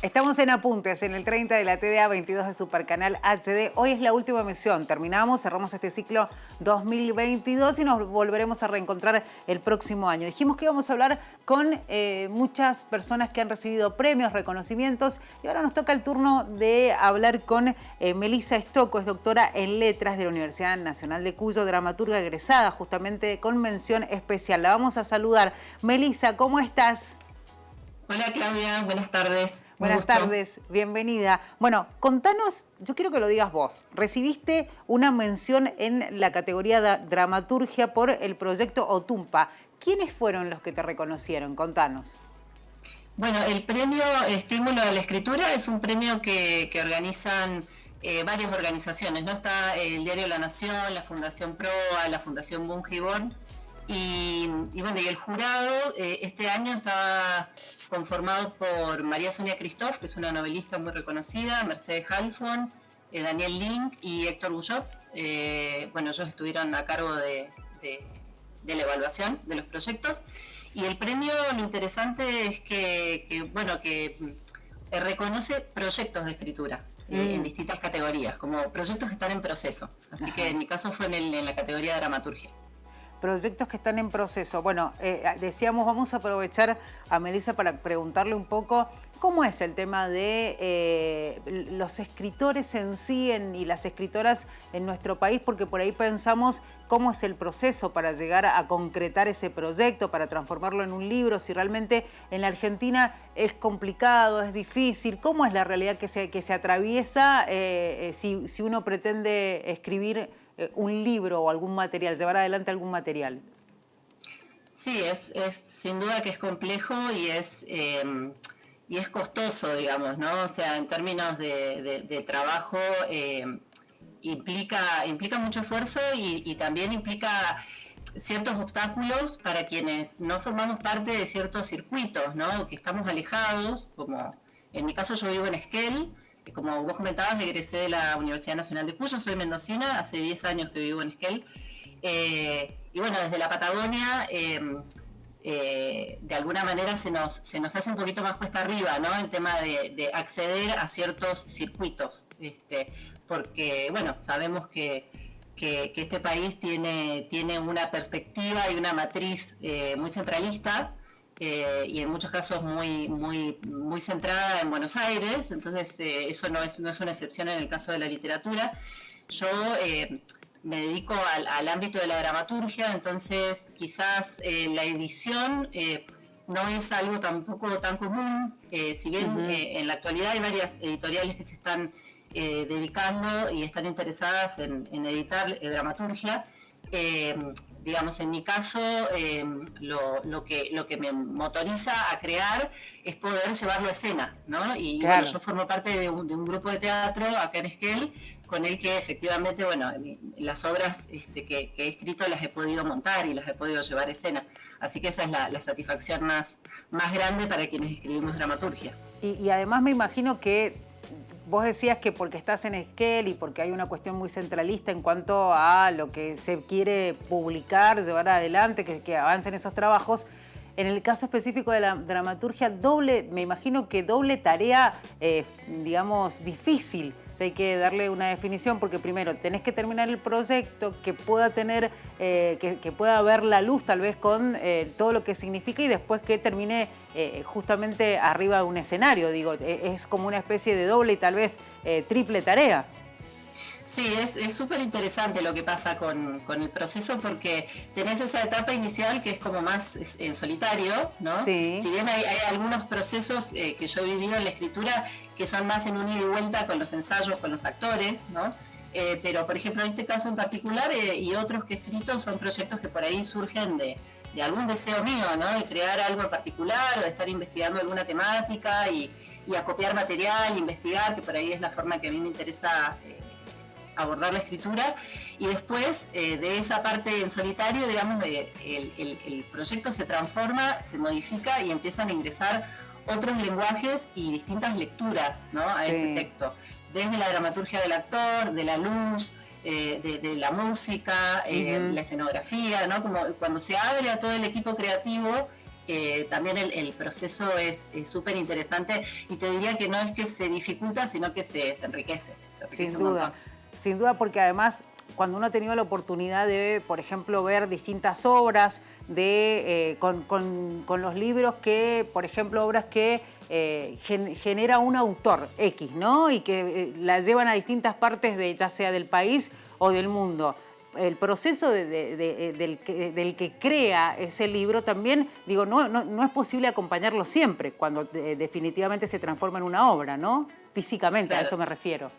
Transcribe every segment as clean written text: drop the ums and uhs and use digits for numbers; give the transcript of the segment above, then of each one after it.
Estamos en Apuntes, en el 30 de la TDA, 22 de Supercanal HD. Hoy es la última emisión. Cerramos este ciclo 2022 y nos volveremos a reencontrar el próximo año. Dijimos que íbamos a hablar con muchas personas que han recibido premios, reconocimientos, y ahora nos toca el turno de hablar con Melissa Stocco, es doctora en Letras de la Universidad Nacional de Cuyo, dramaturga egresada justamente con mención especial. La vamos a saludar. Melissa, ¿cómo estás? Hola Claudia, buenas tardes. Buenas tardes, bienvenida. Bueno, contanos, yo quiero que lo digas vos. Recibiste una mención en la categoría de dramaturgia por el proyecto Otumpa. ¿Quiénes fueron los que te reconocieron? Contanos. Bueno, el premio Estímulo a la Escritura es un premio que organizan varias organizaciones, ¿no? Está el Diario La Nación, la Fundación Proa, la Fundación Bungibón. Y el jurado este año estaba conformado por María Sonia Christoph, que es una novelista muy reconocida, Mercedes Halfon, Daniel Link y Héctor Guyot. Ellos estuvieron a cargo de la evaluación de los proyectos. Y el premio, lo interesante es que reconoce proyectos de escritura en distintas categorías, como proyectos que están en proceso. Así que en mi caso fue en la categoría de dramaturgia. Proyectos que están en proceso. Bueno, decíamos, vamos a aprovechar a Melissa para preguntarle un poco cómo es el tema de los escritores en sí y las escritoras en nuestro país, porque por ahí pensamos cómo es el proceso para llegar a concretar ese proyecto, para transformarlo en un libro, si realmente en la Argentina es complicado, es difícil, cómo es la realidad que se atraviesa si uno pretende escribir un libro o algún material, llevar adelante algún material. Sí, es sin duda que es complejo y es costoso, digamos, ¿no? O sea, en términos de trabajo implica mucho esfuerzo y también implica ciertos obstáculos para quienes no formamos parte de ciertos circuitos, ¿no? Que estamos alejados, como en mi caso yo vivo en Esquel. Como vos comentabas, egresé de la Universidad Nacional de Cuyo, soy mendocina, hace 10 años que vivo en Esquel. Desde la Patagonia, de alguna manera se nos hace un poquito más cuesta arriba, ¿no? El tema de acceder a ciertos circuitos, porque, sabemos que este país tiene una perspectiva y una matriz muy centralista, y en muchos casos muy centrada en Buenos Aires. Entonces eso no es una excepción en el caso de la literatura. Yo me dedico al ámbito de la dramaturgia, entonces quizás la edición no es algo tampoco tan común, si bien en la actualidad hay varias editoriales que se están dedicando y están interesadas en editar dramaturgia. Digamos, en mi caso, lo que me motoriza a crear es poder llevarlo a escena, ¿no? Y claro, yo formo parte de un grupo de teatro acá en Esquel, con el que efectivamente, las obras que he escrito las he podido montar y las he podido llevar a escena. Así que esa es la satisfacción más grande para quienes escribimos dramaturgia. Y además me imagino que vos decías que porque estás en Esquel y porque hay una cuestión muy centralista en cuanto a lo que se quiere publicar, llevar adelante, que avancen esos trabajos. En el caso específico de la dramaturgia, me imagino que doble tarea, difícil. O sea, hay que darle una definición porque primero tenés que terminar el proyecto que pueda tener, que pueda ver la luz tal vez con todo lo que significa y después que termine justamente arriba de un escenario. Es como una especie de doble y tal vez triple tarea. Sí, es súper interesante lo que pasa con el proceso porque tenés esa etapa inicial que es como más en solitario, ¿no? Sí. Si bien hay algunos procesos que yo he vivido en la escritura que son más en un ida y vuelta con los ensayos, con los actores, ¿no? Pero, por ejemplo, en este caso en particular y otros que he escrito son proyectos que por ahí surgen de algún deseo mío, ¿no? De crear algo en particular o de estar investigando alguna temática y acopiar material, investigar, que por ahí es la forma que a mí me interesa abordar la escritura. Y después de esa parte en solitario, digamos, el proyecto se transforma, se modifica y empiezan a ingresar otros lenguajes y distintas lecturas, ¿no? A ese texto, desde la dramaturgia del actor, de la luz, de la música, la escenografía, ¿no? Como cuando se abre a todo el equipo creativo también el proceso es súper interesante y te diría que no es que se dificulta, sino que se enriquece. Se enriquece Sin un montón. duda, sin duda, porque además cuando uno ha tenido la oportunidad de, por ejemplo, ver distintas obras con los libros que, por ejemplo, obras que genera un autor X, ¿no? Y que la llevan a distintas partes ya sea del país o del mundo. El proceso del que crea ese libro también, digo, no es posible acompañarlo siempre cuando definitivamente se transforma en una obra, ¿no? Físicamente, claro. A eso me refiero.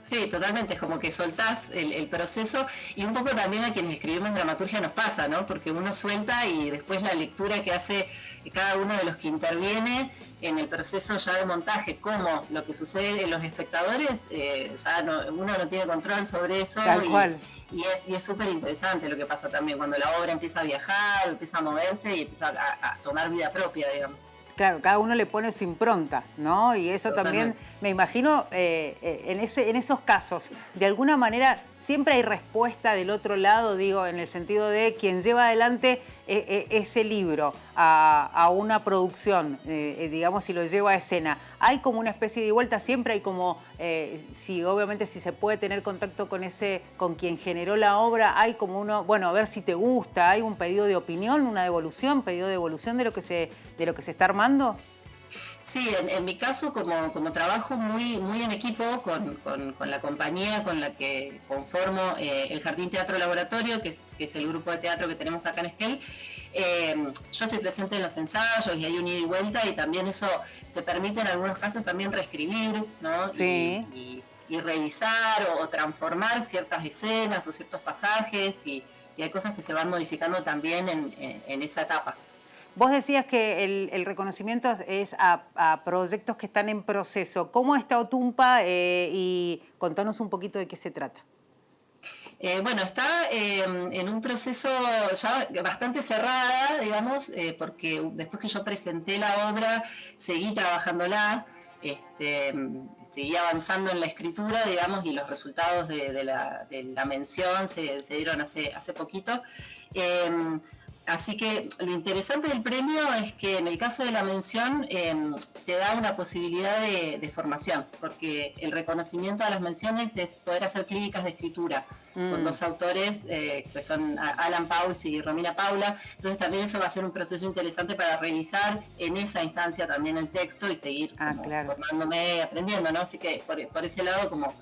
Sí, totalmente, es como que soltás el proceso y un poco también a quienes escribimos dramaturgia nos pasa, ¿no? Porque uno suelta y después la lectura que hace cada uno de los que interviene en el proceso ya de montaje, como lo que sucede en los espectadores, uno no tiene control sobre eso. Tal cual. Y es súper interesante lo que pasa también cuando la obra empieza a viajar, empieza a moverse y empieza a tomar vida propia, digamos. Claro, cada uno le pone su impronta, ¿no? Y eso Totalmente. también, me imagino, en esos casos, de alguna manera siempre hay respuesta del otro lado, digo, en el sentido de quien lleva adelante ese libro a una producción, digamos, si lo lleva a escena. Hay como una especie de vuelta, siempre hay como, obviamente si se puede tener contacto con quien generó la obra, hay como uno, bueno, a ver si te gusta, hay un pedido de opinión, una devolución, pedido de devolución de lo que se está armando. Sí, en mi caso, como trabajo muy en equipo con la compañía con la que conformo el Jardín Teatro Laboratorio, que es el grupo de teatro que tenemos acá en Esquel, yo estoy presente en los ensayos y hay un ida y vuelta y también eso te permite en algunos casos también reescribir, ¿no? Sí. Y revisar o transformar ciertas escenas o ciertos pasajes y hay cosas que se van modificando también en esa etapa. Vos decías que el reconocimiento es a proyectos que están en proceso. ¿Cómo está Otumpa? Y contanos un poquito de qué se trata. Bueno, está en un proceso ya bastante cerrada, digamos, porque después que yo presenté la obra, seguí trabajándola, seguí avanzando en la escritura, digamos, y los resultados de la mención se dieron hace poquito. Así que lo interesante del premio es que en el caso de la mención te da una posibilidad de formación, porque el reconocimiento a las menciones es poder hacer clínicas de escritura con dos autores que son Alan Pauls y Romina Paula. Entonces también eso va a ser un proceso interesante para revisar en esa instancia también el texto y seguir formándome, aprendiendo, ¿no? Así que por ese lado como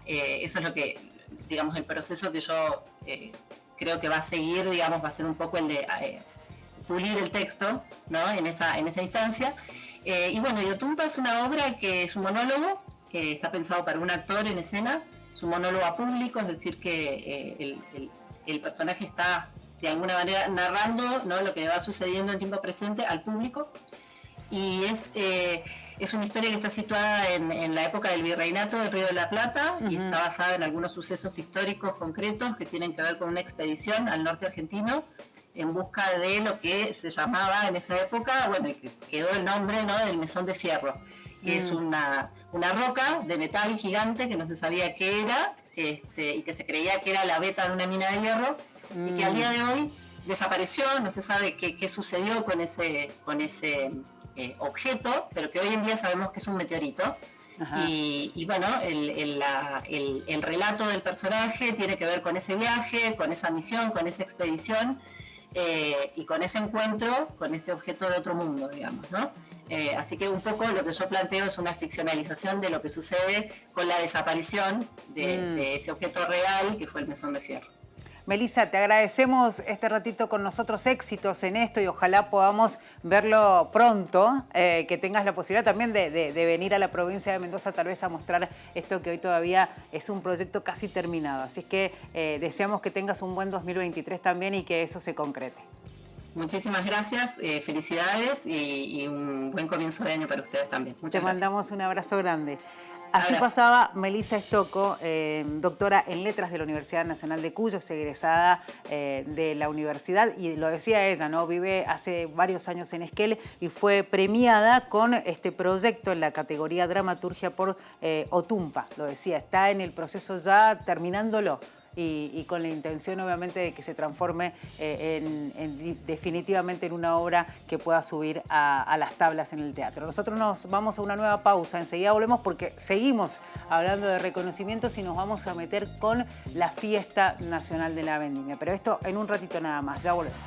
eso es lo que, digamos, el proceso que yo creo que va a seguir, digamos, va a ser un poco el de pulir el texto, ¿no? En esa instancia. Y bueno, Otumpa es una obra que es un monólogo, que está pensado para un actor en escena, es un monólogo a público, es decir, que el personaje está de alguna manera narrando, ¿no?, lo que le va sucediendo en tiempo presente al público. Y es una historia que está situada en la época del virreinato del Río de la Plata y está basada en algunos sucesos históricos concretos que tienen que ver con una expedición al norte argentino en busca de lo que se llamaba en esa época, bueno, y que quedó el nombre, ¿no?, del Mesón de Fierro, que es una roca de metal gigante que no se sabía qué era y que se creía que era la veta de una mina de hierro y que al día de hoy desapareció, no se sabe qué sucedió con ese objeto, pero que hoy en día sabemos que es un meteorito. Y bueno, el relato del personaje tiene que ver con ese viaje, con esa misión, con esa expedición y con ese encuentro con este objeto de otro mundo, digamos, ¿no? Así que un poco lo que yo planteo es una ficcionalización de lo que sucede con la desaparición de ese objeto real que fue el Mesón de Fierro. Melissa, te agradecemos este ratito con nosotros, éxitos en esto y ojalá podamos verlo pronto, que tengas la posibilidad también de venir a la provincia de Mendoza tal vez a mostrar esto que hoy todavía es un proyecto casi terminado. Así que deseamos que tengas un buen 2023 también y que eso se concrete. Muchísimas gracias, felicidades y un buen comienzo de año para ustedes también. Muchas gracias. Te mandamos un abrazo grande. Así pasaba Melissa Estocco, doctora en Letras de la Universidad Nacional de Cuyo, es egresada de la universidad y lo decía ella, ¿no? Vive hace varios años en Esquel y fue premiada con este proyecto en la categoría Dramaturgia por Otumpa. Lo decía, está en el proceso ya terminándolo. y con la intención obviamente de que se transforme definitivamente en una obra que pueda subir a las tablas en el teatro. Nosotros nos vamos a una nueva pausa, enseguida volvemos porque seguimos hablando de reconocimientos y nos vamos a meter con la Fiesta Nacional de la Vendimia. Pero esto en un ratito nada más, ya volvemos.